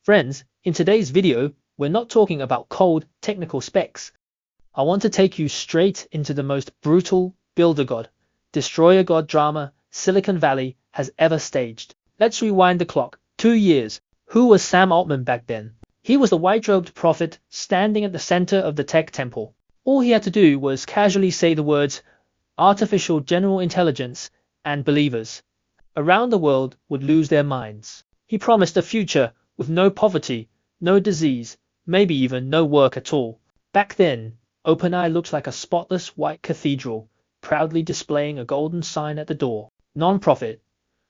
Friends, in today's video, we're not talking about cold, technical specs. I want to take you straight into the most brutal builder god, destroyer god drama Silicon Valley has ever staged. Let's rewind the clock 2 years. Who was Sam Altman back then? He was the white-robed prophet standing at the center of the tech temple. All he had to do was casually say the words artificial general intelligence, and believers around the world would lose their minds. He promised a future with no poverty, no disease, maybe even no work at all. Back then, OpenAI looked like a spotless white cathedral, proudly displaying a golden sign at the door. Non-profit,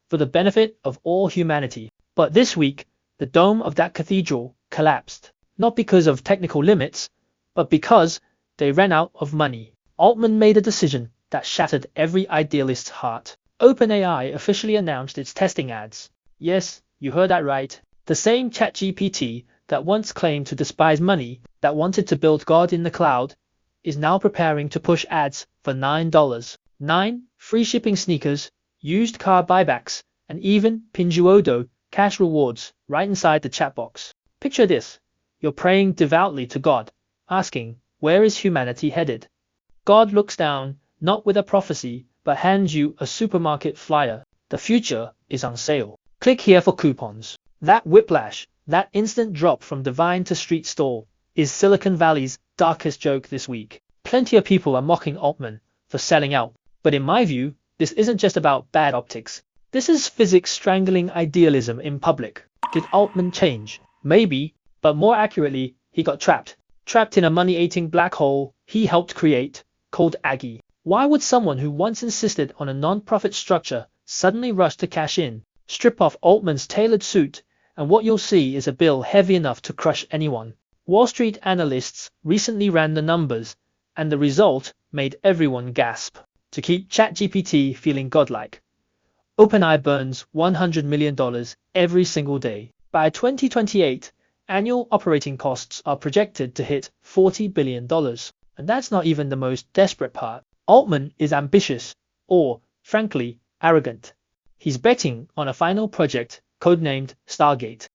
for the benefit of all humanity. But this week, the dome of that cathedral collapsed. Not because of technical limits, but because they ran out of money. Altman made a decision that shattered every idealist's heart. OpenAI officially announced its testing ads. Yes, you heard that right. The same ChatGPT that once claimed to despise money, that wanted to build God in the cloud, is now preparing to push ads for $9. Free shipping sneakers, used car buybacks, and even Pinduoduo cash rewards right inside the chat box. Picture this. You're praying devoutly to God, asking, where is humanity headed? God looks down, not with a prophecy, but hands you a supermarket flyer. The future is on sale. Click here for coupons. That whiplash, that instant drop from divine to street stall, is Silicon Valley's darkest joke this week. Plenty of people are mocking Altman for selling out, but in my view, this isn't just about bad optics. This is physics strangling idealism in public. Did Altman change? Maybe, but more accurately, he got trapped. Trapped in a money-eating black hole he helped create, called Aggie. Why would someone who once insisted on a non-profit structure suddenly rush to cash in? Strip off Altman's tailored suit, and what you'll see is a bill heavy enough to crush anyone. Wall Street analysts recently ran the numbers, and the result made everyone gasp. To keep ChatGPT feeling godlike, OpenAI burns $100 million every single day. By 2028, annual operating costs are projected to hit $40 billion. And that's not even the most desperate part. Altman is ambitious, or, frankly, arrogant. He's betting on a final project codenamed Stargate,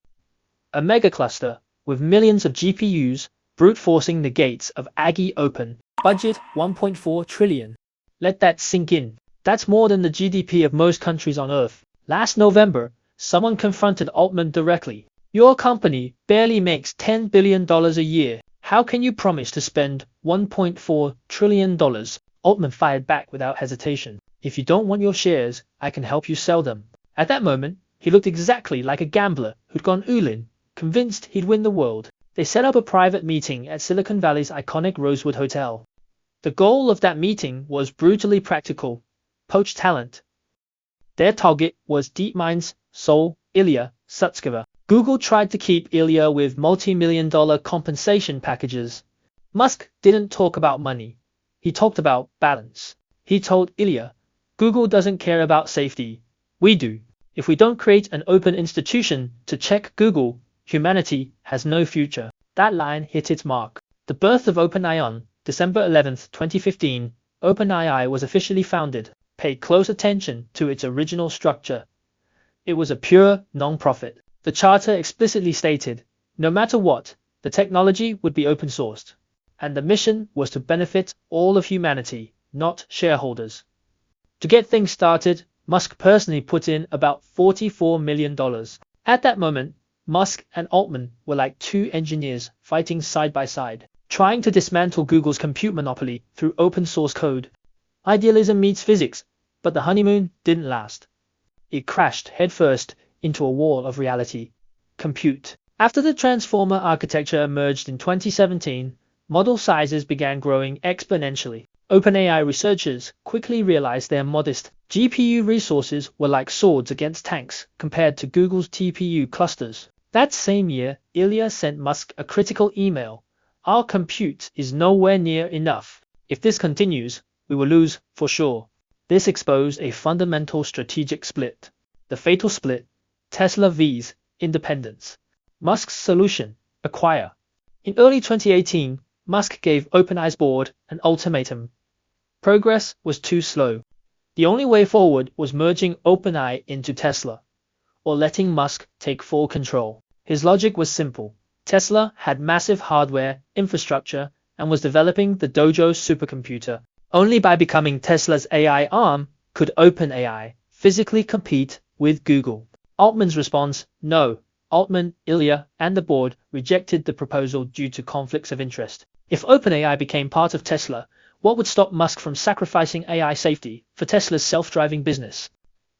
a megacluster with millions of GPUs brute-forcing the gates of Aggie Open. Budget $1.4 trillion. Let that sink in. That's more than the GDP of most countries on Earth. Last November, someone confronted Altman directly. Your company barely makes $10 billion a year. How can you promise to spend $1.4 trillion? Altman fired back without hesitation. If you don't want your shares, I can help you sell them. At that moment, he looked exactly like a gambler who'd gone all-in, convinced he'd win the world. They set up a private meeting at Silicon Valley's iconic Rosewood Hotel. The goal of that meeting was brutally practical: poach talent. Their target was DeepMind's Seoul, Ilya Sutskever. Google tried to keep Ilya with multi-million-dollar compensation packages. Musk didn't talk about money. He talked about balance. He told Ilya, Google doesn't care about safety. We do. If we don't create an open institution to check Google, humanity has no future. That line hit its mark. The birth of OpenAI on December 11, 2015, OpenAI was officially founded. Pay close attention to its original structure. It was a pure non-profit. The charter explicitly stated, no matter what, the technology would be open-sourced, and the mission was to benefit all of humanity, not shareholders. To get things started, Musk personally put in about $44 million. At that moment, Musk and Altman were like two engineers fighting side by side, trying to dismantle Google's compute monopoly through open-source code. Idealism meets physics, but the honeymoon didn't last. It crashed headfirst into a wall of reality: compute. After the transformer architecture emerged in 2017, model sizes began growing exponentially. OpenAI researchers quickly realized their modest GPU resources were like swords against tanks compared to Google's TPU clusters. That same year, Ilya sent Musk a critical email: our compute is nowhere near enough. If this continues, we will lose for sure. This exposed a fundamental strategic split. The fatal split: Tesla vs. independence. Musk's solution: acquire. In early 2018, Musk gave OpenAI's board an ultimatum. Progress was too slow. The only way forward was merging OpenAI into Tesla, or letting Musk take full control. His logic was simple. Tesla had massive hardware infrastructure and was developing the Dojo supercomputer. Only by becoming Tesla's AI arm could OpenAI physically compete with Google. Altman's response: no. Altman, Ilya, and the board rejected the proposal due to conflicts of interest. If OpenAI became part of Tesla, what would stop Musk from sacrificing AI safety for Tesla's self-driving business?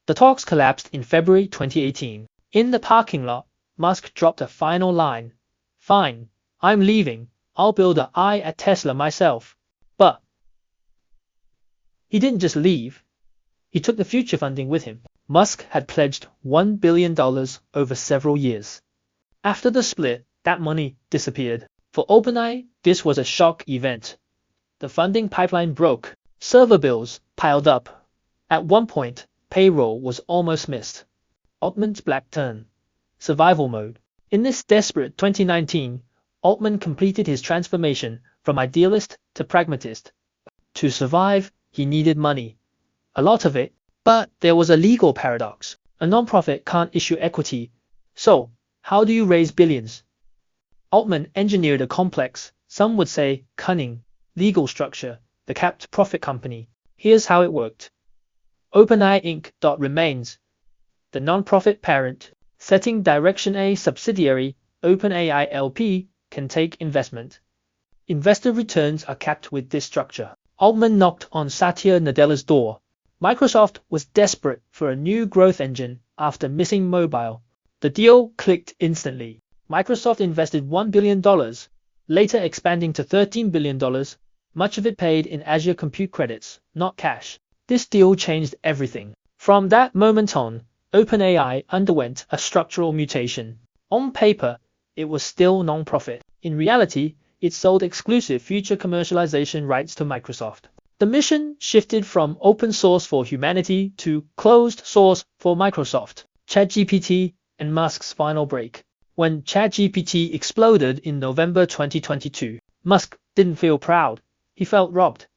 The talks collapsed in February 2018. In the parking lot, Musk dropped a final line. Fine, I'm leaving. I'll build an eye at Tesla myself. But he didn't just leave. He took the future funding with him. Musk had pledged $1 billion over several years. After the split, that money disappeared. For OpenAI, this was a shock event. The funding pipeline broke. Server bills piled up. At one point, payroll was almost missed. Altman's black turn. Survival mode. In this desperate 2019, Altman completed his transformation from idealist to pragmatist. To survive, he needed money. A lot of it. But there was a legal paradox. A nonprofit can't issue equity. So, how do you raise billions? Altman engineered a complex, some would say cunning, legal structure, the capped profit company. Here's how it worked. OpenAI Inc. remains the nonprofit parent, setting direction. A subsidiary, OpenAI LP, can take investment. Investor returns are capped with this structure. Altman knocked on Satya Nadella's door. Microsoft was desperate for a new growth engine after missing mobile. The deal clicked instantly. Microsoft invested $1 billion, later expanding to $13 billion, much of it paid in Azure compute credits, not cash. This deal changed everything. From that moment on, OpenAI underwent a structural mutation. On paper, it was still non-profit. In reality, it sold exclusive future commercialization rights to Microsoft. The mission shifted from open source for humanity to closed source for Microsoft. ChatGPT and Musk's final break. When ChatGPT exploded in November 2022, Musk didn't feel proud. He felt robbed.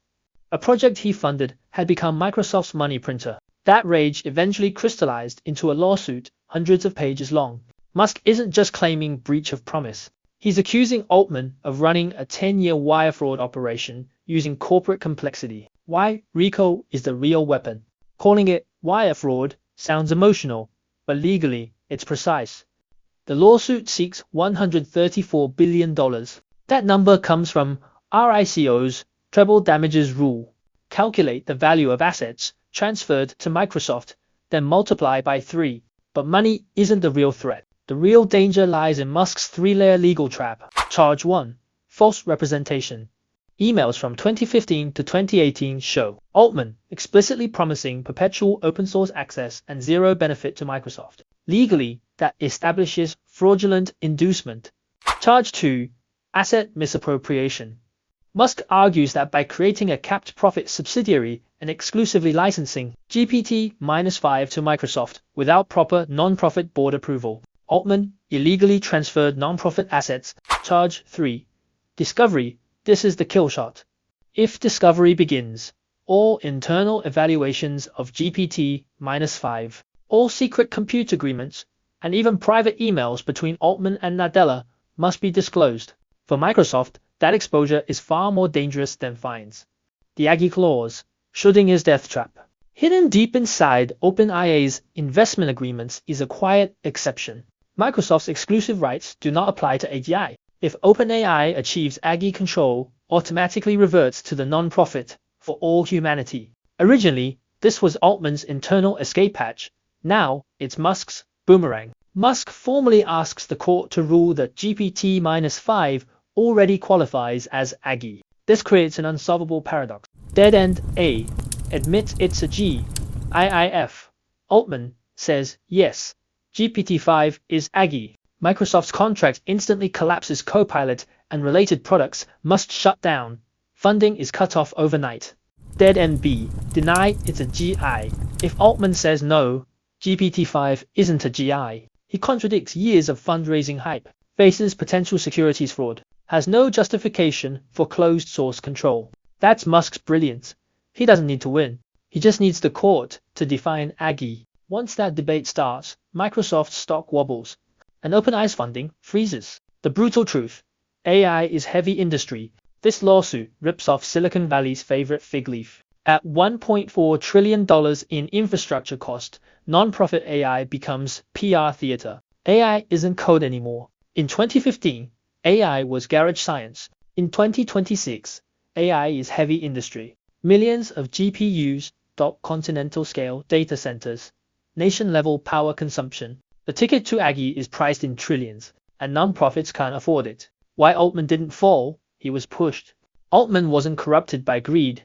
A project he funded had become Microsoft's money printer. That rage eventually crystallized into a lawsuit hundreds of pages long. Musk isn't just claiming breach of promise. He's accusing Altman of running a 10-year wire fraud operation using corporate complexity. Why RICO is the real weapon. Calling it wire fraud sounds emotional, but legally, it's precise. The lawsuit seeks $134 billion. That number comes from RICO's treble damages rule. Calculate the value of assets transferred to Microsoft, then multiply by 3. But money isn't the real threat. The real danger lies in Musk's 3-layer legal trap. Charge 1. False representation. Emails from 2015 to 2018 show Altman explicitly promising perpetual open-source access and zero benefit to Microsoft. Legally, that establishes fraudulent inducement. Charge 2. Asset misappropriation. Musk argues that by creating a capped profit subsidiary and exclusively licensing GPT-5 to Microsoft without proper non-profit board approval, Altman illegally transferred non-profit assets. Charge 3. Discovery. This is the kill shot. If discovery begins, all internal evaluations of GPT-5, all secret compute agreements, and even private emails between Altman and Nadella must be disclosed. For Microsoft, that exposure is far more dangerous than fines. The Aggie clause, Schrödinger's death trap. Hidden deep inside OpenAI's investment agreements is a quiet exception. Microsoft's exclusive rights do not apply to AGI. If OpenAI achieves Aggie control, automatically reverts to the non-profit for all humanity. Originally, this was Altman's internal escape hatch. Now, it's Musk's boomerang. Musk formally asks the court to rule that GPT-5 already qualifies as Aggie. This creates an unsolvable paradox. Dead end A admits it's a G. IIF. Altman says yes. GPT-5 is Aggie. Microsoft's contract instantly collapses. Copilot and related products must shut down. Funding is cut off overnight. Dead end B. Deny it's a GI. If Altman says no, GPT-5 isn't a GI. He contradicts years of fundraising hype, faces potential securities fraud, has no justification for closed source control. That's Musk's brilliance. He doesn't need to win. He just needs the court to define Aggie. Once that debate starts, Microsoft's stock wobbles. and OpenAI's funding freezes. The brutal truth: AI is heavy industry. This lawsuit rips off Silicon Valley's favorite fig leaf. At $1.4 trillion in infrastructure cost, non-profit AI becomes PR theater. AI isn't code anymore. In 2015, AI was garage science. In 2026, AI is heavy industry. Millions of GPUs, continental scale data centers, nation-level power consumption. The ticket to Aggie is priced in trillions, and non-profits can't afford it. Why Altman didn't fall? He was pushed. Altman wasn't corrupted by greed.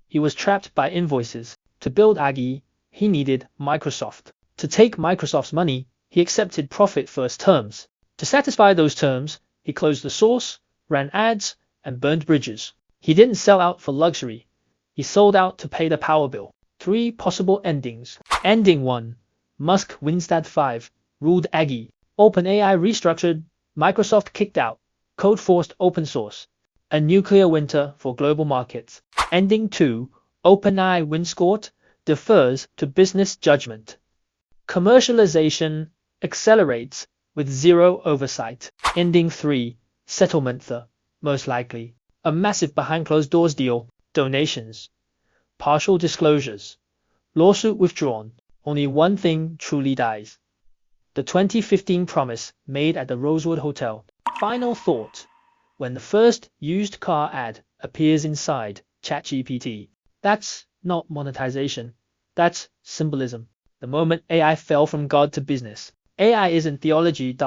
He was trapped by invoices. To build Aggie, he needed Microsoft. To take Microsoft's money, he accepted profit-first terms. To satisfy those terms, he closed the source, ran ads, and burned bridges. He didn't sell out for luxury. He sold out to pay the power bill. 3 possible endings. Ending 1. Musk Winstad 5 ruled Aggie. OpenAI restructured. Microsoft kicked out. Code forced open source. A nuclear winter for global markets. Ending 2. OpenAI wins court, defers to business judgment. Commercialization accelerates with zero oversight. Ending 3. Settlement most likely. A massive behind closed doors deal. Donations. Partial disclosures. Lawsuit withdrawn. Only one thing truly dies. The 2015 promise made at the Rosewood Hotel. Final thought. When the first used car ad appears inside ChatGPT, that's not monetization. That's symbolism. The moment AI fell from God to business. AI isn't theology.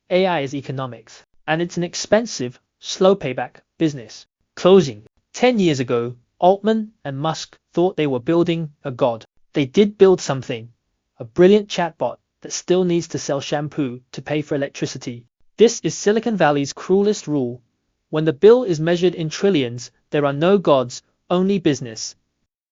AI is economics. And it's an expensive, slow payback business. Closing. 10 years ago, Altman and Musk thought they were building a god. They did build something. A brilliant chatbot that still needs to sell shampoo to pay for electricity. This is Silicon Valley's cruelest rule. When the bill is measured in trillions, there are no gods, only business.